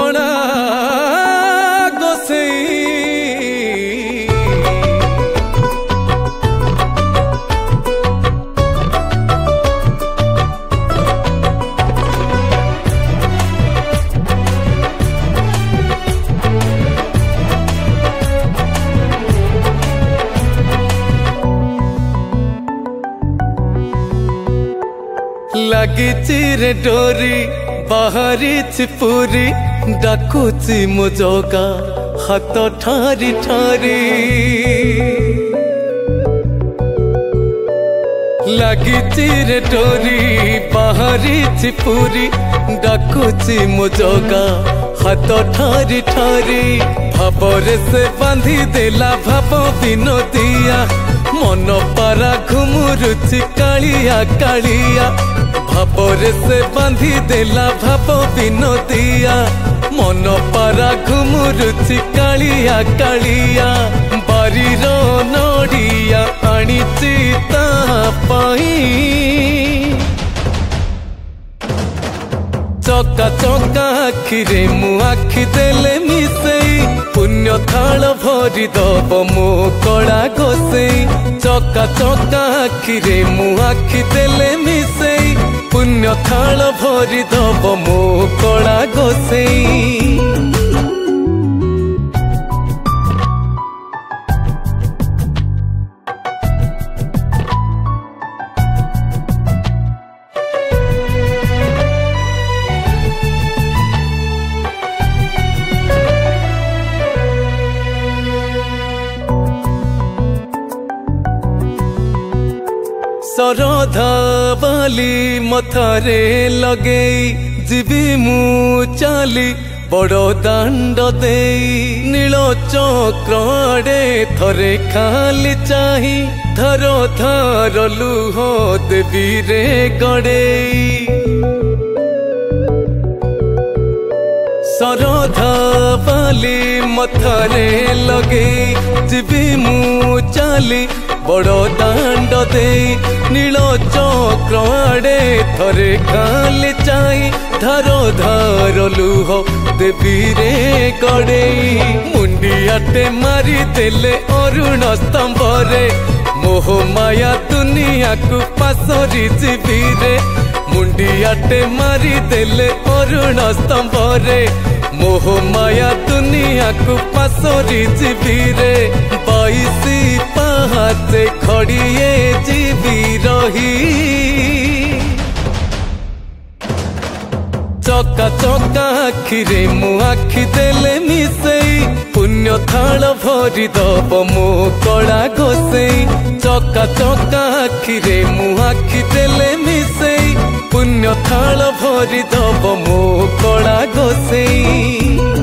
कणा गोसेई लगी रे डोरी बाहरी पूरी डाकुची मो जोगा हाथ ठारी ठारी लगी रे डोरी बाहरी पूरी डाकुची मो जोगा हाथ ठारी ठारी भावरे से बांधी देला भाव विनोदिया मन पारा घुमुरुची कालिया कालिया भावरे से बांधी देला भाव विनोदिया मन पारा घुमुरुची कालिया कालिया बारीर नड़िया आनीची ता पाई चका चका आखिरे मु आखि देले मिसेई पुण्य थाल भरी दब मो कड़ा गोसेई चका चका आखिरे मु आखि देले मिसेई पुण्य थाल भरी दब मो कड़ा गोसेई सरधा बाली मथारे लगेई जीवी मु चाली बड़ दांड देई नील चक्र आड़े थरे खाली चाही धर धर लुह देवी रे गड़ेई सरधा बाली मथारे लगेई जीवी मु चाली बड़ दांड देई नील चक्र आड़े थरे खाली चाही धार धार लुह देवी रे गड़ेई मुंडियाटे मारी देले अरुण स्तंभरे मोह माया दुनिया को पासरी जीवी रे मुंडियाटे मारी देले अरुण स्तंभरे मोह माया दुनिया को पासरी जीवी रे 22 पहाते खड़िए जीवी रही चका चका आखिरे मु आखि देले मिसेई पुण्य थाल भरी दब मो कड़ा गोसेई चका चका आखिरे मु आखि देले मिसेई पुण्य थाल भरी दब मो कड़ा गोसेई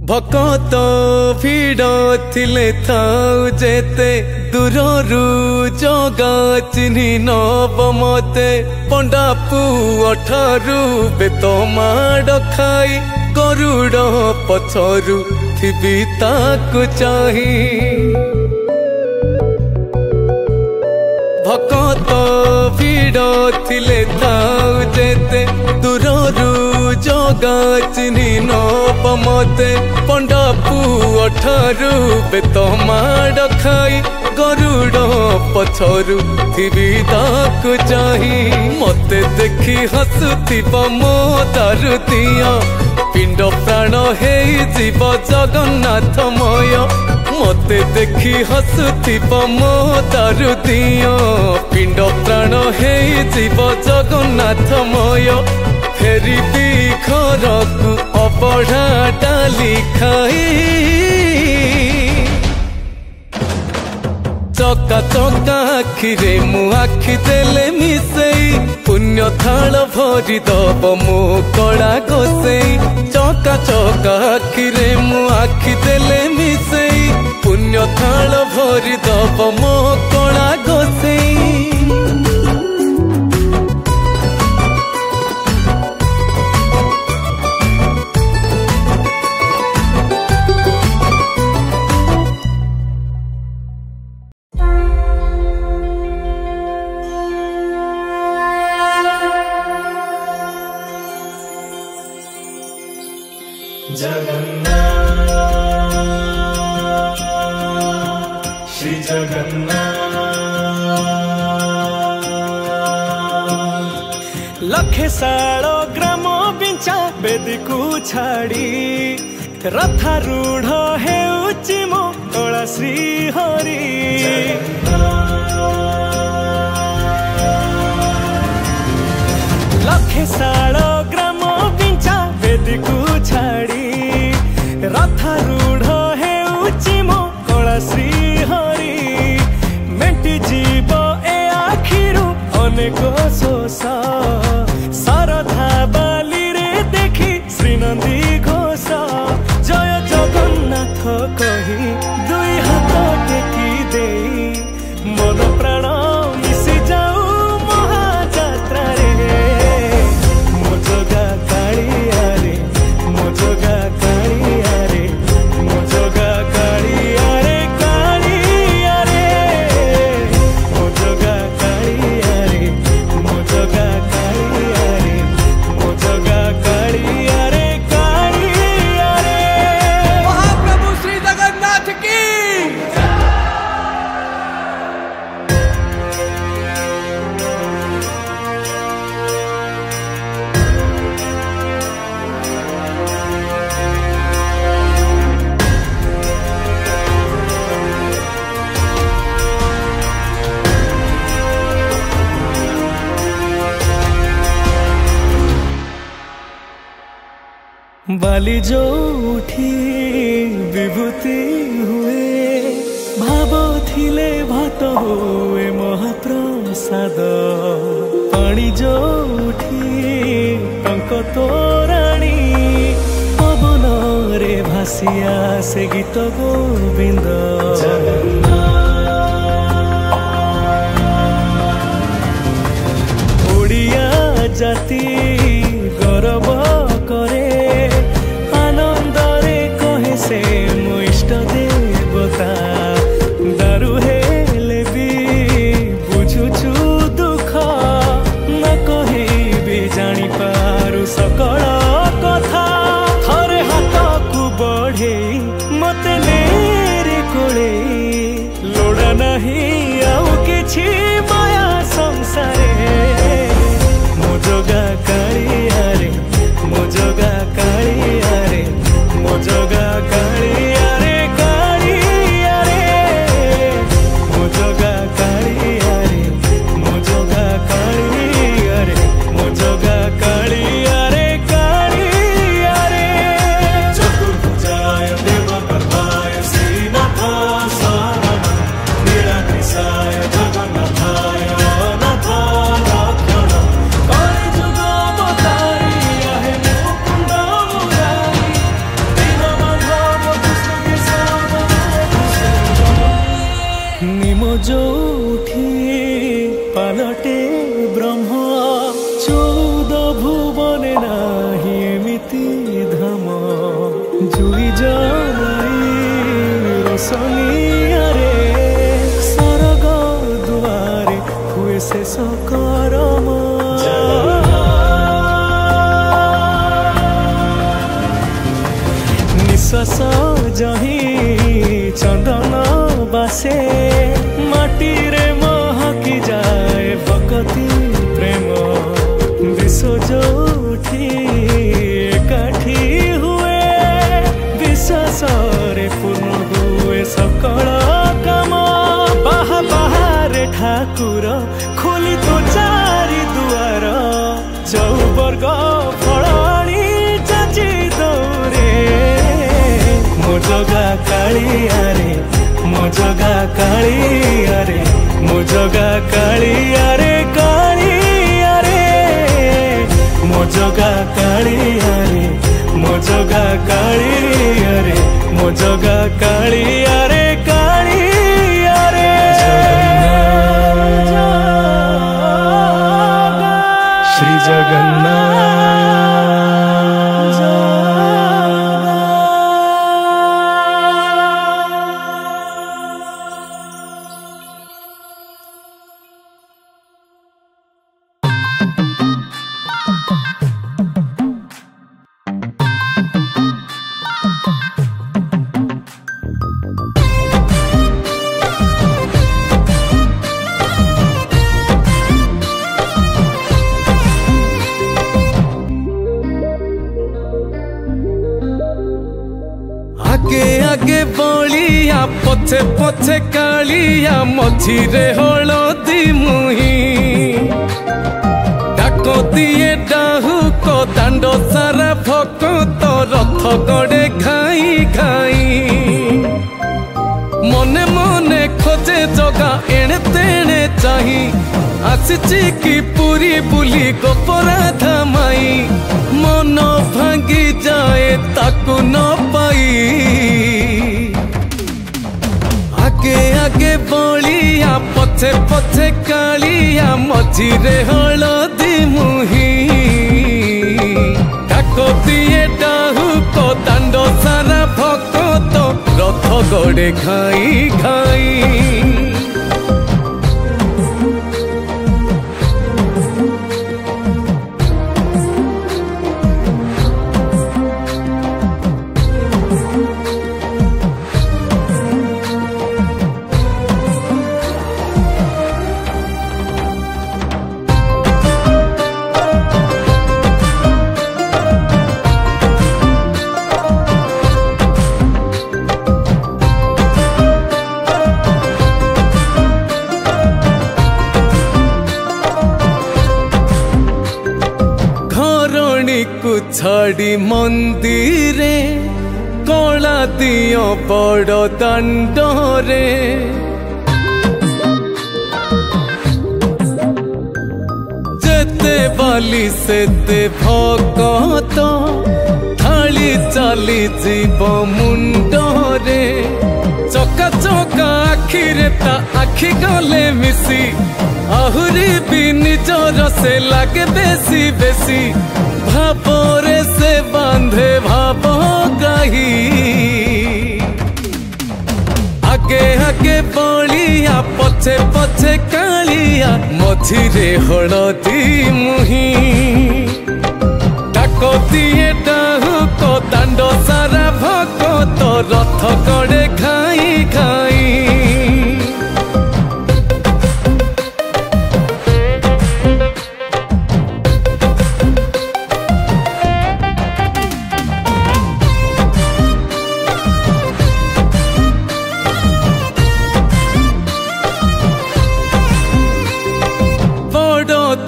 भकत भीड़ थिले थाउ जेते दूररू जगा चिन्ही नब मते पंडा पुओ ठारू बेत माड़ खाई गरुड़ पछरू थिबी ताकु चाही भकत भीड़ थिले थाउ जेते दूररू जगा चिन्ही नब मते पंडा पुओ ठारू बेत माड़ खाई गरुड़ पछरू थिबी ताकु चाही मते देखी हसुथिब मो दारुदिया पिंड प्राण हेई जीव जगन्नाथमय मते देखी हसुथिब मो दारुदिया पिंड प्राण हेई जीव जगन्नाथमय फेरी भी घर को अबढ़ा डाली खाई चका चका आखिरे मु आखि देले मिसेई पुण्य थाल भरी दब मो कड़ा गोसेई चका चका आखिरे मु आखि देले मिसेई पुण्य थाल भरी दब मो कड़ा गोसेई जगन्नाथ। लखे सालो ग्राम बिंचा बेदी को छाड़ी रथारूढ़ हेउची मो कला श्री हरि। लखे सालो ग्राम बिंचा बेदी को छाड़ी रथारूढ़ हेउची मो कला श्री हरि। मेंटी जीव ए आखिरु अनेक शोष सरधा बाली रे देखी श्रीनंदी घोष। जय जगन्नाथ कही दुई हाथ टेकी दे मन प्राण मिशि जाऊ महाजात्रा रे। मो जगा कालिया रे मो जगा कालिया रे मो जगा कालिया रे कालिया रे मो जगा कालिया रे मो जगा कालिया रे मो जगा कालिया रे कालिया रे। महाप्रभु श्री जगन्नाथ की। बाली जो उठी विभूति हुए भाव थिले भात हुए महाप्रसाद। पानी जो उठी टंक तोराणी पवन रे भासिया से गीत गोविंद। ओडिया जाति गौरव करे आनंदरे कहे से मो इष्ट देवता। दारु हेले भी बुझुछु दुख न कही भी जानी पारु सकल कथा। थरे हाथ को बढ़े मते मेरे कोले लोड़ा नहीं आउ किछि माया संसारे। मो जगा कालिया रे मो जगा कालिया रे मो जगा कालिया रे कालिया रे मो जगा कालिया रे मो जगा कालिया रे मो जगा कालिया रे कालिया रे। चतुर्भुजाय देवगर्भाय श्रीनाथ शरणं निराकृताय जगन्नाथाय अनाथ रक्षणं। कलिजुग अवतारिया हे मुकुंद मुरारी दीनबंधव कृष्ण केशव। निमो जोठी पालटे ब्रह्म 14 भुवने नाही एमिति धाम। जुई जलाई रोशनिया रे सरग दुआरे हुए शेष करम। निश्वास जही चंदन बासे माटी रे महकी जाए भक्ति प्रेम। विश्व जोठी एकाठी हुए विश्वास रे पूर्ण हुए सकल काम। बाहा बाहारे ठाकुर खोली तो चारि दुआर चौवर्ग फलाणी चाची दौरे। मो जगा कालिया रे मो जगा कालिया रे मो जगा कालिया रे कालिया रे मो जगा कालिया रे मो जगा कालिया रे मो जगा कालिया रे कालिया रे। श्री जगन्नाथ। पछे पछे कालिया मझिरे हलदी मुही डाक दिए डाहुक दांड सारा भक्त रथ गड़े घाई घाई मने मने खोजे जगा एणे तेणे चाही आसिची की पूरी बुली गोपराधा माई मन भांगी जाए ताकू न पाई आगे आगे बलिया पछे पछे कालिया मझिरे हलदी मुही डाक दिए डाहुक दांड सारा भक्त रथ गड़े घाई घाई छाड़ी मंदिरे कला दियो बड़ दांडरे जेते बाली सेते भगत थाली चाली जीव मुंडरे चका चका आखिरे ता आखि गले मिसी आहुरी भी निजर से लागे बेसी बेसी भावरे से बांधे भाव गाही आगे आगे बलिया पछे पछे कालिया मझिरे हलदी मुही डाक दिए डाहुक दांड सारा भक्त रथ गड़े घाई घाई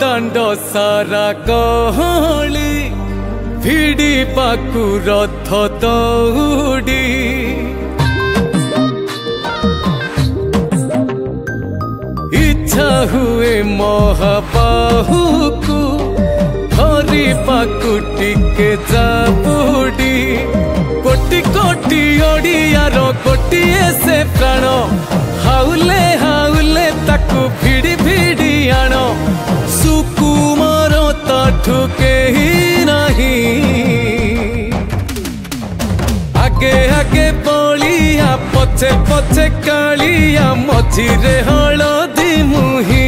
दांड सारा गहली भिड़ी पाकु रथ दौड़ी इच्छा हुए महाबाहु को हरि पाकु टिके जाबुड़ी कोटि कोटि ओडियार गोटिए से प्राण हाउले हाउले ताकु भिड़ी भिड़ी आण सुकुमार ताठु केही नहीं आगे आगे बलिया पछे पछे कालिया मझिरे हलदी मुही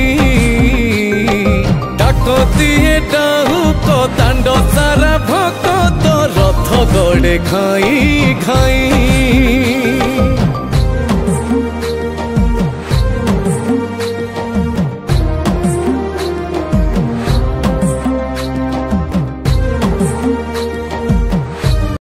डाक दिए डाहुक दांड सारा भक्त रथ गड़े घाई घाई।